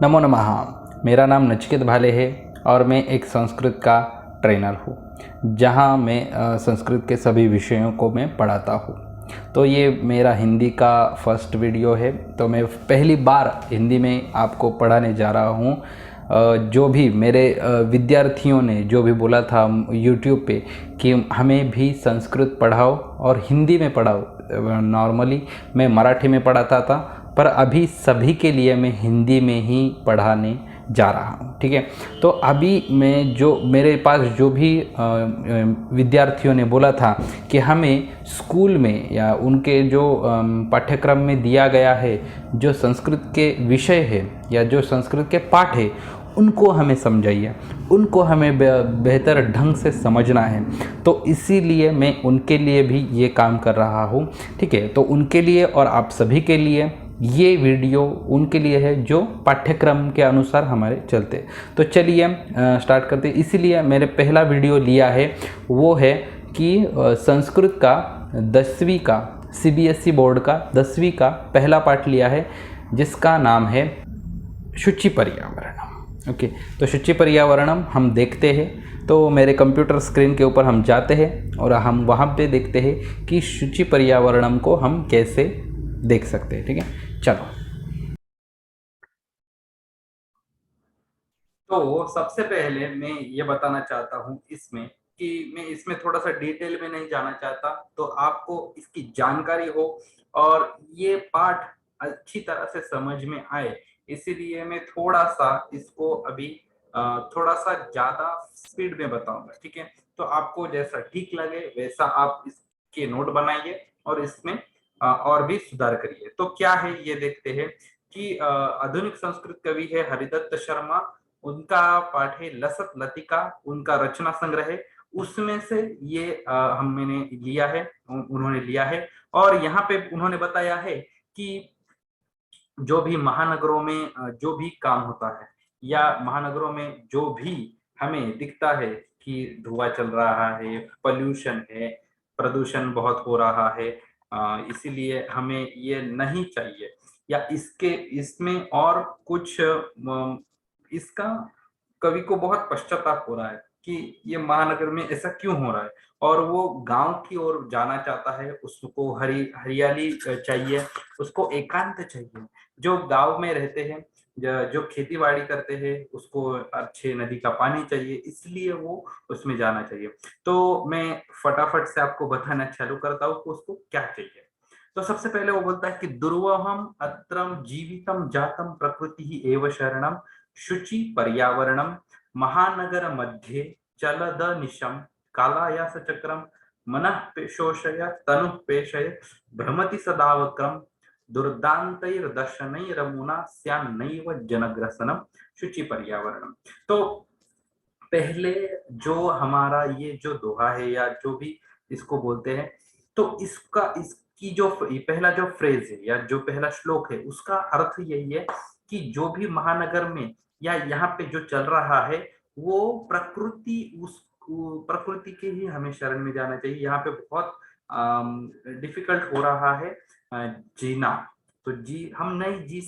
नमो नमः। मेरा नाम नचिकेत भाले है और मैं एक संस्कृत का ट्रेनर हूँ, जहाँ मैं संस्कृत के सभी विषयों को मैं पढ़ाता हूँ। तो ये मेरा हिंदी का फर्स्ट वीडियो है। तो मैं पहली बार हिंदी में आपको पढ़ाने जा रहा हूँ। जो भी मेरे विद्यार्थियों ने जो भी बोला था यूट्यूब पे कि हमें भी संस्कृत पढ़ाओ और हिंदी में पढ़ाओ। नॉर्मली मैं मराठी में पढ़ाता था, पर अभी सभी के लिए मैं हिंदी में ही पढ़ाने जा रहा हूँ। ठीक है। तो अभी मैं जो मेरे पास जो भी विद्यार्थियों ने बोला था कि हमें स्कूल में या उनके जो पाठ्यक्रम में दिया गया है, जो संस्कृत के विषय है या जो संस्कृत के पाठ है, उनको हमें समझाइए, उनको हमें बेहतर ढंग से समझना है। तो इसीलिए मैं उनके लिए भी ये काम कर रहा हूँ। ठीक है। तो उनके लिए और आप सभी के लिए ये वीडियो उनके लिए है जो पाठ्यक्रम के अनुसार हमारे चलते। तो चलिए स्टार्ट करते। इसीलिए मैंने पहला वीडियो लिया है, वो है कि संस्कृत का 10वीं का CBSE बोर्ड का 10वीं का पहला पाठ लिया है, जिसका नाम है शुचि पर्यावरणम। ओके। तो शुचि पर्यावरणम हम देखते हैं। तो मेरे कंप्यूटर स्क्रीन के ऊपर हम जाते हैं और हम वहाँ पे देखते हैं कि शुचि पर्यावरणम को हम कैसे देख सकते हैं। ठीक है। चलो। तो सबसे पहले मैं ये बताना चाहता हूँ इसमें कि मैं इसमें थोड़ा सा डिटेल में नहीं जाना चाहता, तो आपको इसकी जानकारी हो और ये पाठ अच्छी तरह से समझ में आए, इसीलिए मैं थोड़ा सा इसको अभी थोड़ा सा ज्यादा स्पीड में बताऊंगा। ठीक है। तो आपको जैसा ठीक लगे वैसा आप इसके नोट बनाइए और इसमें और भी सुधार करिए। तो क्या है ये देखते हैं कि आधुनिक संस्कृत कवि है हरिदत्त शर्मा, उनका पाठ है लसत लतिका, उनका रचना संग्रह है, उसमें से ये मैंने लिया है, उन्होंने लिया है। और यहाँ पे उन्होंने बताया है कि जो भी महानगरों में जो भी काम होता है या महानगरों में जो भी हमें दिखता है कि धुआं चल रहा है, पोल्यूशन है, प्रदूषण बहुत हो रहा है, इसीलिए हमें ये नहीं चाहिए, या इसके इसमें और कुछ इसका कवि को बहुत पश्चाताप हो रहा है कि ये महानगर में ऐसा क्यों हो रहा है, और वो गांव की ओर जाना चाहता है। उसको हरियाली चाहिए, उसको एकांत चाहिए। जो गांव में रहते हैं, जो खेती बाड़ी करते हैं, उसको अच्छे नदी का पानी चाहिए, इसलिए वो उसमें जाना चाहिए। तो मैं फटाफट से आपको बताना चालू करता हूँ कि उसको क्या चाहिए। तो सबसे पहले वो बोलता है कि दुर्वहम अत्रम जीवितम जातम प्रकृति ही एव शरणम शुचि पर्यावरणम महानगर मध्ये चलद निशम कालायास चक्रम मनः शोषय तनु पेशय भ्रमति सदावक्रम दुर्दान्तैर्दर्शनैरमुना स्यान्नैव जनग्रसनम शुचि पर्यावरणम। तो पहले जो हमारा ये जो दोहा है या जो भी इसको बोलते हैं, तो इसकी जो पहला जो फ्रेज है या जो पहला श्लोक है, उसका अर्थ यही है कि जो भी महानगर में या यहाँ पे जो चल रहा है, वो प्रकृति के ही हमें शरण में जाना चाहिए। यहाँ पे बहुत डिफिकल्ट हो रहा है जीना। तो हम नहीं जी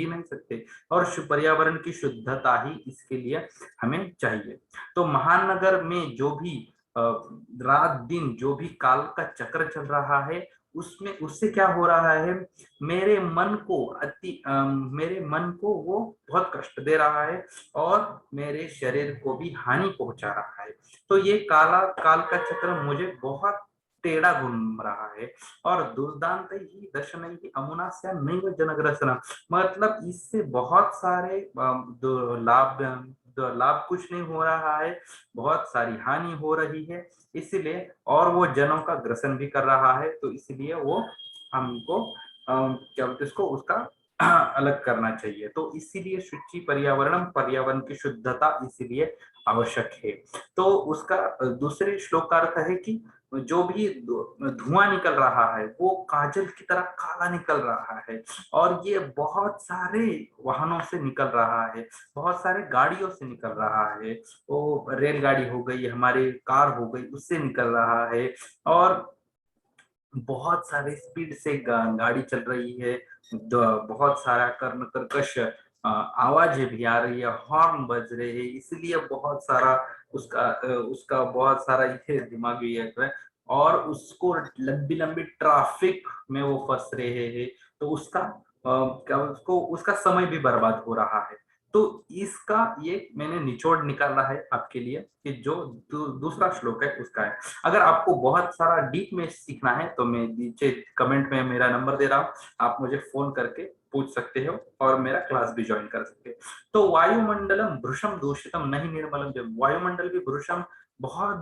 नहीं सकते, और पर्यावरण की शुद्धता ही इसके लिए हमें चाहिए। तो महानगर में जो भी रात दिन जो भी काल का चक्र चल रहा है, उसमें उससे क्या हो रहा है, मेरे मन को वो बहुत कष्ट दे रहा है और मेरे शरीर को भी हानि पहुंचा रहा है। तो ये काला काल का चक्र मुझे बहुत टेढ़ा घूम रहा है, और दुर्दांत ही दर्शन ही अमुना से नैव जनग्रसना, मतलब इससे बहुत सारे लाभ कुछ नहीं हो रहा है, बहुत सारी हानि हो रही है। इसलिए और वो जनों का ग्रसन भी कर रहा है, तो इसलिए वो हमको क्या बोलते इसको उसका अलग करना चाहिए। तो इसीलिए शुचि पर्यावरण, पर्यावरण की शुद्धता इसीलिए आवश्यक है। तो उसका दूसरे श्लोक का अर्थ है कि जो भी धुआं निकल रहा है वो काजल की तरह काला निकल रहा है, और ये बहुत सारे वाहनों से निकल रहा है, बहुत सारे गाड़ियों से निकल रहा है। वो रेलगाड़ी हो गई, हमारे कार हो गई, उससे निकल रहा है, और बहुत सारे स्पीड से गाड़ी चल रही है। बहुत सारा कर्म कर्कश आवाजें भी आ रही है, हॉर्न बज रहे हैं, इसलिए बहुत सारा उसका बहुत सारा ये दिमागी है, और उसको लंबी लंबी ट्रैफिक में वो फंस रहे हैं, तो उसका क्या उसको उसका समय भी बर्बाद हो रहा है। तो इसका ये मैंने निचोड़ निकाला है आपके लिए कि जो दूसरा श्लोक है उसका है। अगर आपको बहुत सारा डीप में सीखना है तो मैं नीचे कमेंट में मेरा नंबर दे रहा हूँ, आप मुझे फोन करके पूछ सकते हो और मेरा क्लास भी ज्वाइन कर सकते हो। तो वायुमंडलम भृशम दूषितम नहीं निर्मलम, जब वायुमंडल भी भृशम बहुत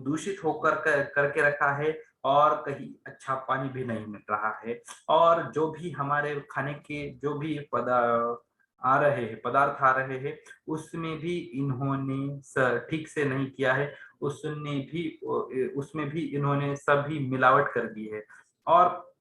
दूषित होकर करके रखा है, और कहीं अच्छा पानी भी नहीं मिल रहा है, और जो भी हमारे खाने के जो भी पदार्थ आ रहे हैं, उसमें भी इन्होंने ठीक से नहीं किया है, उसमें भी इन्होंने सभी मिलावट कर दी है। और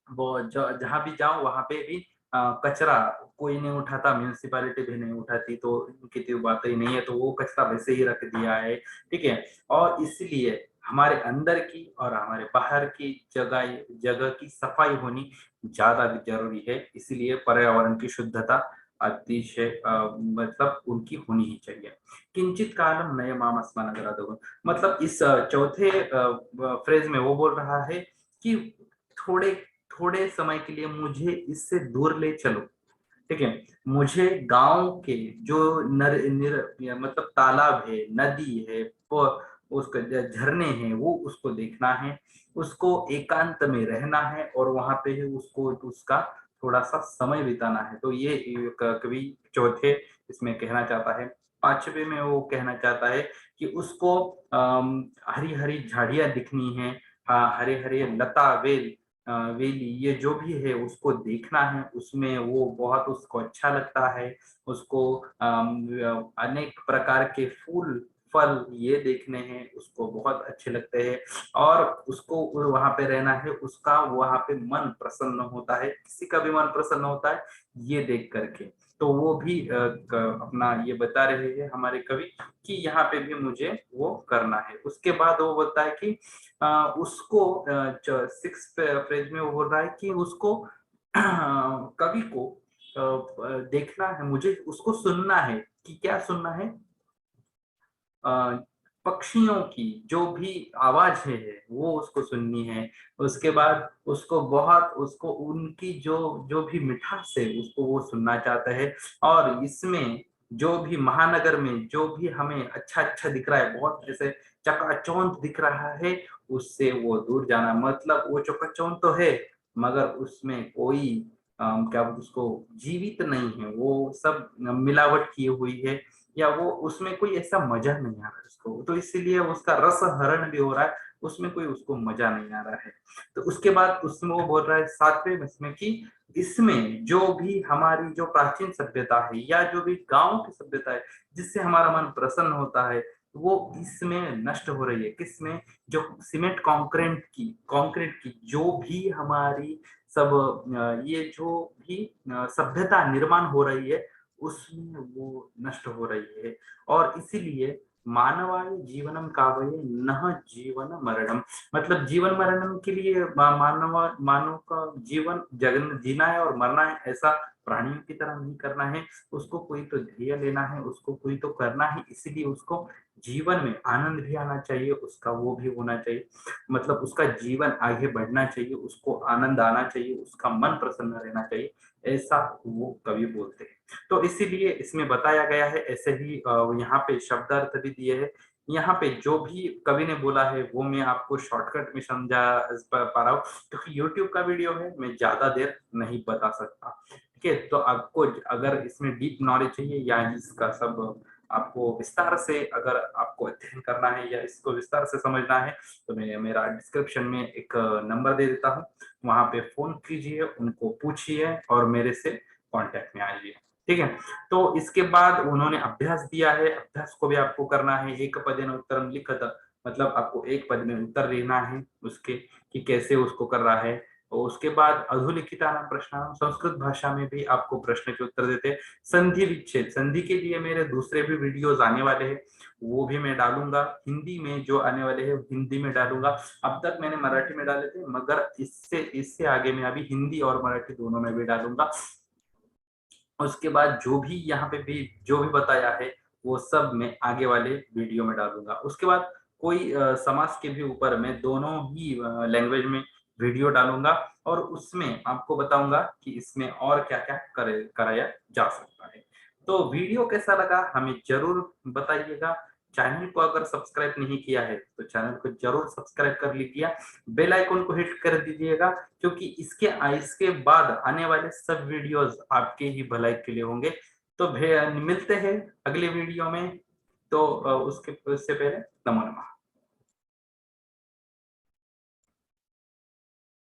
वो जहां भी जाओ वहां पे भी कचरा कोई नहीं उठाता, म्यूनिसिपालिटी भी नहीं उठाती, तो इनकी तो बात ही नहीं है, तो वो कचरा वैसे ही रख दिया है। ठीक है, और इसलिए हमारे अंदर की और हमारे बाहर की जगह जगह की सफाई होनी ज्यादा जरूरी है, इसलिए पर्यावरण की शुद्धता अतिशय मतलब उनकी होनी ही चाहिए। किंचित कालम नयमाम अस्मान् अग्रादो, मतलब इस चौथे फ्रेज में वो बोल रहा है कि थोड़े थोड़े समय के लिए मुझे इससे दूर ले चलो। ठीक है, मुझे गांव के जो मतलब तालाब है, नदी है, उसका झरने हैं, वो उसको देखना है, उसको एकांत में रहना है, और वहां पे ही उसको उसका थोड़ा सा समय बिताना है। तो ये कवि चौथे इसमें कहना चाहता है। पांचवे में वो कहना चाहता है कि उसको हरी हरी झाड़ियां दिखनी है, हरे हरे लता वेल वेली, ये जो भी है उसको देखना है, उसमें वो बहुत उसको अच्छा लगता है, उसको अनेक प्रकार के फूल फल ये देखने हैं, उसको बहुत अच्छे लगते हैं, और उसको वहां पे रहना है, उसका वहां पे मन प्रसन्न होता है, किसी का भी मन प्रसन्न होता है ये देख करके। तो वो भी अपना ये बता रहे हैं हमारे कवि कि यहाँ पे भी मुझे वो करना है। उसके बाद वो बोलता है कि उसको सिक्स फ्रेज में वो बोल रहा है कि उसको कवि को देखना है, मुझे उसको सुनना है, कि क्या सुनना है, पक्षियों की जो भी आवाज है वो उसको सुननी है। उसके बाद उसको उनकी जो जो भी मिठास है उसको वो सुनना चाहता है, और इसमें जो भी महानगर में जो भी हमें अच्छा अच्छा दिख रहा है, बहुत ऐसे चकाचौंध दिख रहा है, उससे वो दूर जाना। मतलब वो चकाचौंध तो है मगर उसमें कोई क्या बोलते उसको जीवित नहीं है, वो सब मिलावट की हुई है, या वो उसमें कोई ऐसा मजा नहीं आ रहा है उसको, तो इसीलिए उसका रस हरण भी हो रहा है, उसमें कोई उसको मजा नहीं आ रहा है। तो उसके बाद उसमें वो बोल रहा है सातवें इसमें कि इसमें जो भी हमारी जो प्राचीन सभ्यता है या जो भी गांव की सभ्यता है जिससे हमारा मन प्रसन्न होता है, वो इसमें नष्ट हो रही है। किसमें? जो सीमेंट कंक्रीट की जो भी हमारी सब ये जो भी सभ्यता निर्माण हो रही है, उसमें वो नष्ट हो रही है। और इसीलिए मानवाय जीवनम कावये न जीवन मरणम, मतलब जीवन मरणम के लिए मानव का जीवन जगन जीना है और मरना है, ऐसा प्राणियों की तरह नहीं करना है। उसको कोई तो ध्येय लेना है, उसको कोई तो करना है, इसीलिए उसको जीवन में आनंद भी आना चाहिए, उसका वो भी होना चाहिए, मतलब उसका जीवन आगे बढ़ना चाहिए, उसको आनंद आना चाहिए, उसका मन प्रसन्न रहना चाहिए, ऐसा वो कवि बोलते हैं। तो इसीलिए इसमें बताया गया है, ऐसे ही यहाँ पे शब्दार्थ भी दिए है। यहाँ पे जो भी कवि ने बोला है वो मैं आपको शॉर्टकट में समझा पा रहा हूँ, क्योंकि YouTube का वीडियो है, मैं ज्यादा देर नहीं बता सकता। ठीक है, तो आपको अगर इसमें डीप नॉलेज चाहिए या इसका सब आपको विस्तार से अगर आपको अध्ययन करना है या इसको विस्तार से समझना है, तो मैं मेरा डिस्क्रिप्शन में एक नंबर दे देता हूँ, वहां पे फोन कीजिए, उनको पूछिए और मेरे से कांटेक्ट में आइए। ठीक है, तो इसके बाद उन्होंने अभ्यास दिया है, अभ्यास को भी आपको करना है। एक पदेन उत्तरम लिखत, मतलब आपको एक पद में उत्तर देना है उसके कि कैसे उसको कर रहा है। और उसके बाद अधोलिखितानां प्रश्नानां, संस्कृत भाषा में भी आपको प्रश्न के उत्तर देते हैं। संधि विच्छेद, संधि के लिए मेरे दूसरे भी वीडियोस आने वाले हैं, वो भी मैं डालूंगा। हिंदी में जो आने वाले हैं हिंदी में डालूंगा। अब तक मैंने मराठी में डाले थे, मगर इससे इससे आगे मैं अभी हिंदी और मराठी दोनों में भी डालूंगा। उसके बाद जो भी यहाँ पे भी जो भी बताया है वो सब मैं आगे वाले वीडियो में डालूंगा। उसके बाद कोई समाज के भी ऊपर मैं दोनों ही लैंग्वेज में वीडियो डालूंगा और उसमें आपको बताऊंगा कि इसमें और क्या क्या कराया जा सकता है। तो वीडियो कैसा लगा हमें जरूर बताइएगा। चैनल को अगर सब्सक्राइब नहीं किया है तो चैनल को जरूर सब्सक्राइब कर लीजिए, बेल आइकन को हिट कर दीजिएगा, क्योंकि इसके बाद आने वाले सब वीडियोस आपके ही भलाई के लिए होंगे। तो मिलते हैं अगले वीडियो में। तो उससे पहले नमो नमः।